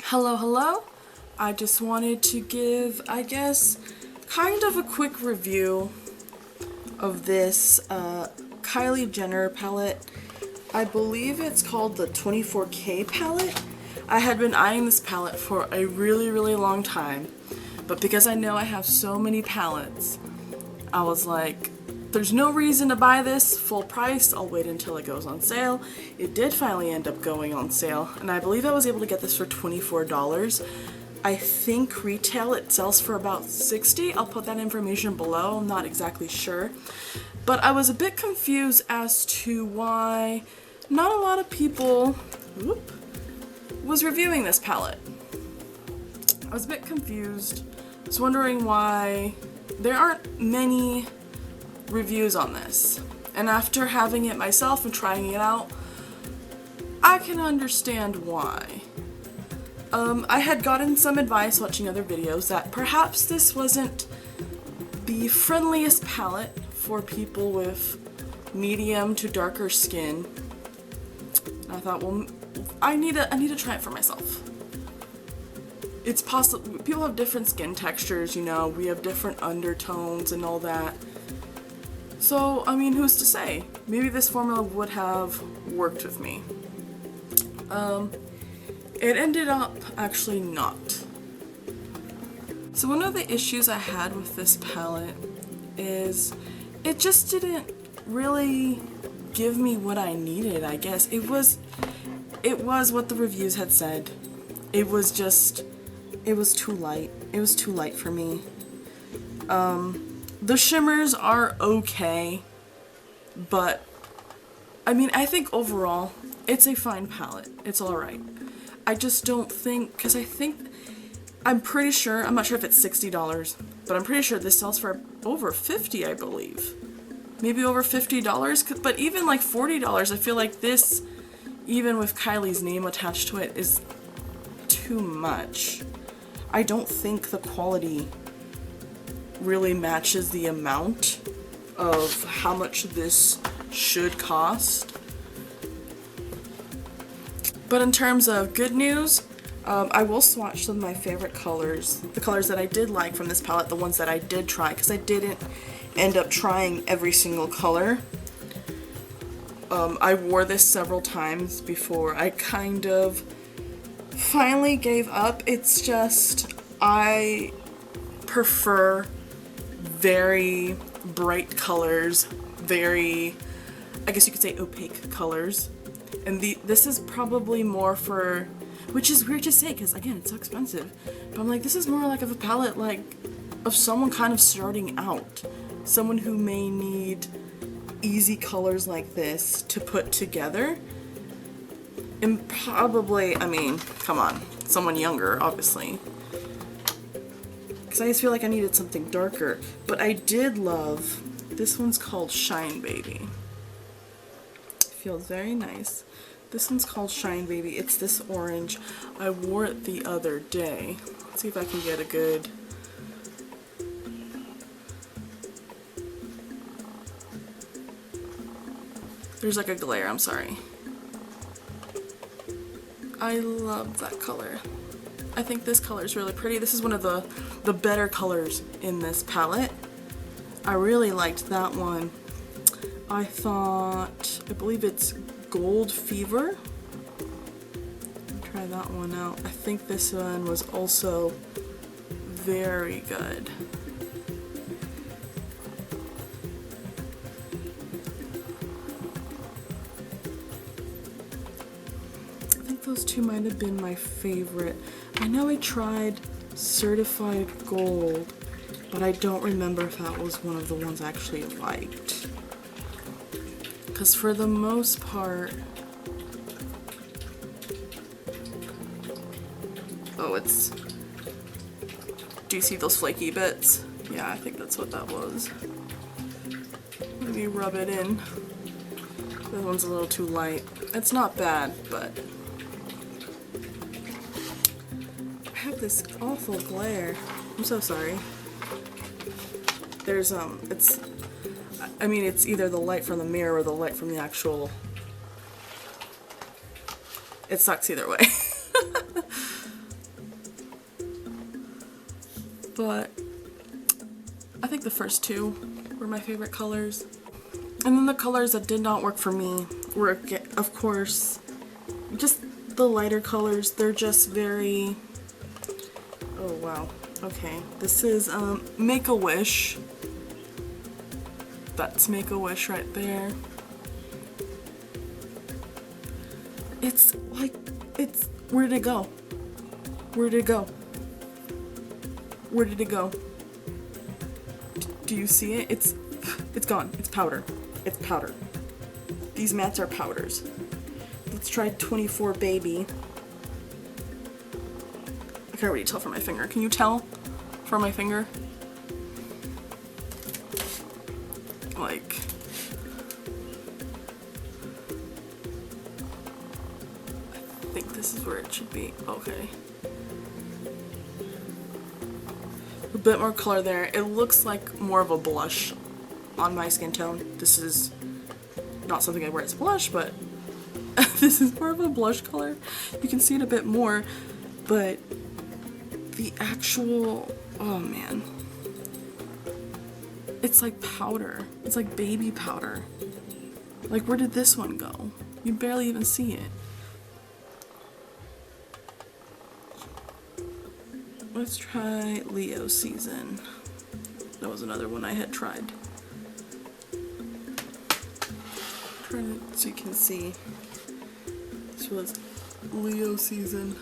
Hello. I just wanted to give, I guess, kind of a quick review of this Kylie Jenner palette. I believe it's called the 24K palette. I had been eyeing this palette for a really long time, but because I know I have so many palettes, I was like, there's no reason to buy this full price. I'll wait until it goes on sale. It did finally end up going on sale, and I believe I was able to get this for $24. I think retail it sells for about $60. I'll put that information below. I'm not exactly sure. But I was a bit confused as to why not a lot of people was reviewing this palette. I was a bit confused. I was wondering why there aren't many reviews on this. And after having it myself and trying it out, I can understand why. I had gotten some advice watching other videos that perhaps this wasn't the friendliest palette for people with medium to darker skin. And I thought, well, I need to try it for myself. It's possible people have different skin textures, you know, we have different undertones and all that. So, I mean, who's to say? Maybe this formula would have worked with me. It ended up actually not. So one of the issues I had with this palette is it just didn't really give me what I needed, I guess. It was what the reviews had said. It was too light. It was too light for me. The shimmers are okay, but I mean, I think overall it's a fine palette. It's alright. I just don't think, because I'm pretty sure, I'm not sure if it's $60, but I'm pretty sure this sells for over $50, I believe. Maybe over $50, but even like $40, I feel like this, even with Kylie's name attached to it, is too much. I don't think the quality really matches the amount of how much this should cost. But in terms of good news, I will swatch some of my favorite colors, the colors that I did like from this palette, the ones that I did try, because I didn't end up trying every single color. I wore this several times before I kind of finally gave up. It's just, I prefer very bright colors, very, I guess you could say opaque colors. And this is probably more for, which is weird to say because again, it's so expensive. But I'm like, this is more like of a palette like of someone kind of starting out. Someone who may need easy colors like this to put together. And probably, I mean, come on, someone younger, obviously. Because I just feel like I needed something darker. But I did love, this one's called Shine Baby. Feels very nice. This one's called Shine Baby. It's this orange. I wore it the other day. Let's see if I can get a good... There's like a glare, I'm sorry. I love that color. I think this color is really pretty. This is one of the better colors in this palette. I really liked that one. I believe it's Gold Fever. Try that one out. I think this one was also very good. I think those two might have been my favorite. I know I tried Certified Gold, but I don't remember if that was one of the ones I actually liked. Because for the most part, do you see those flaky bits? Yeah, I think that's what that was. Let me rub it in. That one's a little too light. It's not bad, but I have this awful glare. I'm so sorry. There's it's either the light from the mirror or the light from the actual... It sucks either way. but I think the first two were my favorite colors. And then the colors that did not work for me were, of course, just the lighter colors. They're just very... Oh wow. Okay. This is Make-A-Wish. That's Make-A-Wish right there. It's like, it's... Where did it go? Where did it go? Where did it go? Do you see it? It's gone. It's powder. It's powder. These mats are powders. Let's try 24 Baby. I can already tell from my finger. Can you tell from my finger? Like... I think this is where it should be. Okay. A bit more color there. It looks like more of a blush on my skin tone. This is not something I wear as blush, but this is more of a blush color. You can see it a bit more, but the actual, oh man, it's like powder. It's like baby powder. Like, where did this one go? You barely even see it. Let's try Leo Season. That was another one I had tried. Trying to, so you can see. This was Leo Season.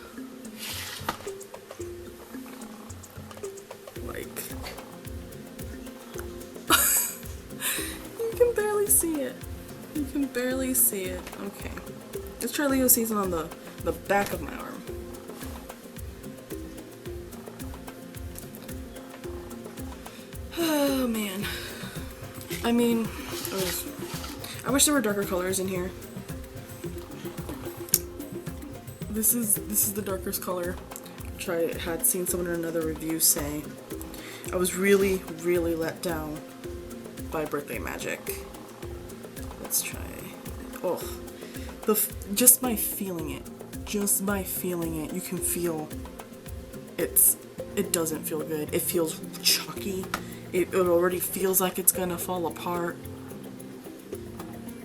Like, you can barely see it. You can barely see it. Okay, let's try Leo Season on the back of my arm. Oh man. I mean, I wish there were darker colors in here. This is the darkest color, which I had seen someone in another review say. I was really, really let down by Birthday Magic. Let's try. Oh, just by feeling it, you can feel it doesn't feel good. It feels chalky. It already feels like it's gonna fall apart.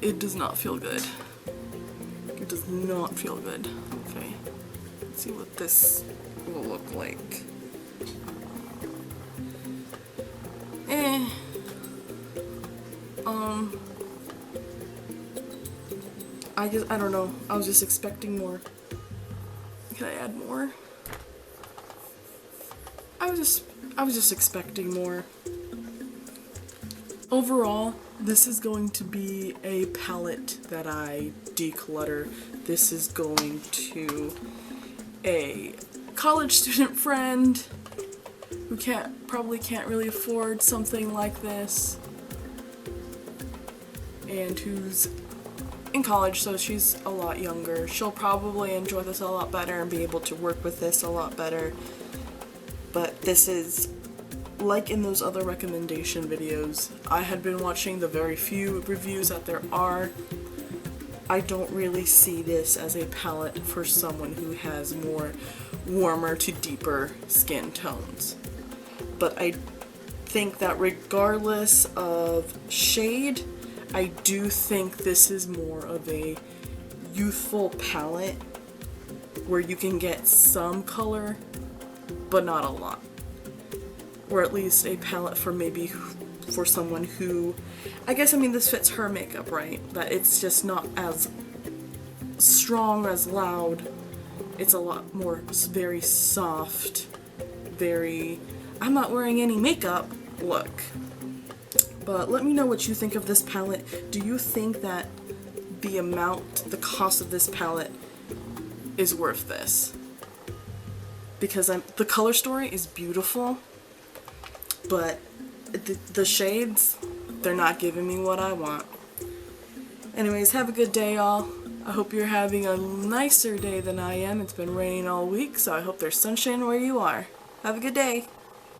It does not feel good. It does not feel good. Okay, let's see what this will look like. I don't know. I was just expecting more. Can I add more? I was just expecting more. Overall, this is going to be a palette that I declutter. This is going to a college student friend who probably can't really afford something like this, and who's in college, so she's a lot younger. She'll probably enjoy this a lot better and be able to work with this a lot better. But this is, like in those other recommendation videos, I had been watching the very few reviews that there are. I don't really see this as a palette for someone who has more warmer to deeper skin tones. But I think that regardless of shade, I do think this is more of a youthful palette where you can get some color, but not a lot. Or at least a palette for maybe for someone who, I guess, I mean, this fits her makeup, right? That it's just not as strong, as loud. It's a lot more very soft, very, I'm not wearing any makeup look. But let me know what you think of this palette. Do you think that the cost of this palette is worth this? Because the color story is beautiful, but the shades, they're not giving me what I want. Anyways, have a good day, y'all. I hope you're having a nicer day than I am. It's been raining all week, so I hope there's sunshine where you are. Have a good day.